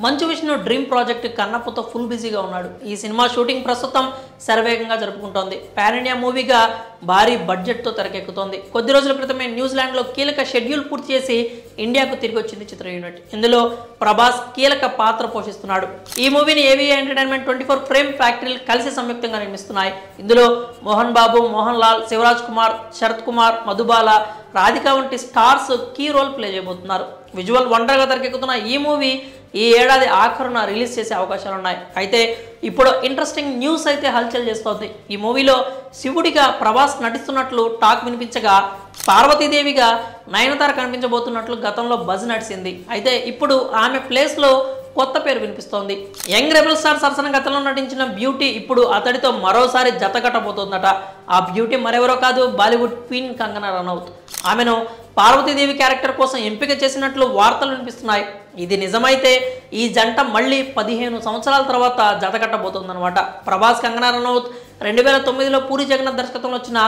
Manchu Vishnu dream project కన్నప్పతో full బిజీగా ఉన్నాడు. ఈ సినిమా షూటింగ్ ప్రస్తుతం శరవేగంగా జరుపుకుంటోంది. పాన్ ఇండియా మూవీగా భారీ బడ్జెట్తో తెరకెక్కుతోంది. కొద్ది రోజుల క్రితమే న్యూజిలాండ్లో కీలక షెడ్యూల్ పూర్తి చేసి ఇండియాకు తిరిగి వచ్చింది చిత్ర యూనిట్. ఇందులో ప్రభాస్ కీలక పాత్ర పోషిస్తున్నాడు. ఈ మూవీని ఏవిఏ ఎంటర్టైన్మెంట్ 24 ఫ్రేమ్ ఫ్యాక్టరీలు కలిసి సంయుక్తంగా నిర్మిస్తున్నాయి. ఇందులో మోహన్ బాబు, మోహన్ లాల్, శివరాజ్ కుమార్, శరత్ కుమార్, మధుబాల, రాధిక వంటి స్టార్స్ కీ రోల్ ప్లే చేయబోతున్నారు. విజువల్ వండర్గా తెరకెక్కుతున్న ఈ మూవీ ఈ ఏడాది ఆఖరున రిలీజ్ చేసే అవకాశాలు ఉన్నాయి. అయితే ఇప్పుడు ఇంట్రెస్టింగ్ న్యూస్ అయితే హల్చల్ చేస్తోంది. ఈ మూవీలో శివుడిగా ప్రభాస్ నటిస్తున్నట్లు టాక్ వినిపించగా, పార్వతీదేవిగా నయనతార కనిపించబోతున్నట్లు గతంలో బజ్ నడిచింది. అయితే ఇప్పుడు ఆమె ప్లేస్లో కొత్త పేరు వినిపిస్తోంది. యంగ్ రెబల్ స్టార్ సరసన గతంలో నటించిన బ్యూటీ ఇప్పుడు అతడితో మరోసారి జతకట్టబోతోందట. ఆ బ్యూటీ మరెవరో కాదు, బాలీవుడ్ క్వీన్ కంగనా రనౌత్. ఆమెను పార్వతీదేవి క్యారెక్టర్ కోసం ఎంపిక చేసినట్లు వార్తలు వినిపిస్తున్నాయి. ఇది నిజమైతే ఈ జంట మళ్ళీ 15 సంవత్సరాల తర్వాత జతకట్టబోతోందనమాట. ప్రభాస్, కంగనా రనౌత్ 2009లో పూరి జగన్నాథ్ దర్శకత్వంలో వచ్చిన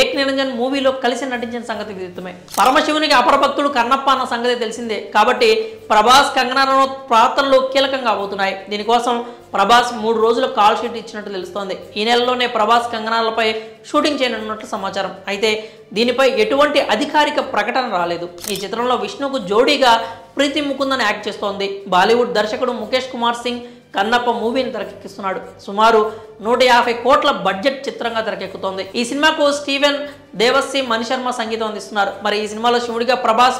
ఏక్ నిరంజన్ మూవీలో కలిసి నటించిన సంగతి విదితమే. పరమశివునికి అపరభక్తుడు కన్నప్ప అన్న సంగతి తెలిసిందే. కాబట్టి ప్రభాస్, కంగనా రనౌత్ పాత్రలు కీలకంగా అవుతున్నాయి. దీనికోసం ప్రభాస్ 3 రోజుల కాల్ షీట్ ఇచ్చినట్టు తెలుస్తోంది. ఈ నెలలోనే ప్రభాస్, కంగనాలపై షూటింగ్ చేయనున్నట్లు సమాచారం. అయితే దీనిపై ఎటువంటి అధికారిక ప్రకటన రాలేదు. ఈ చిత్రంలో విష్ణుకు జోడీగా ప్రీతి ముకుందన్ యాక్ట్ చేస్తోంది. బాలీవుడ్ దర్శకుడు ముఖేష్ కుమార్ సింగ్ కన్నప్ప మూవీని తెరకెక్కిస్తున్నాడు. సుమారు 150 కోట్ల బడ్జెట్ చిత్రంగా తెరకెక్కుతోంది. ఈ సినిమాకు స్టీవెన్ దేవస్సి, మణిశర్మ సంగీతం అందిస్తున్నారు. మరి ఈ సినిమాలో శివుడిగా ప్రభాస్,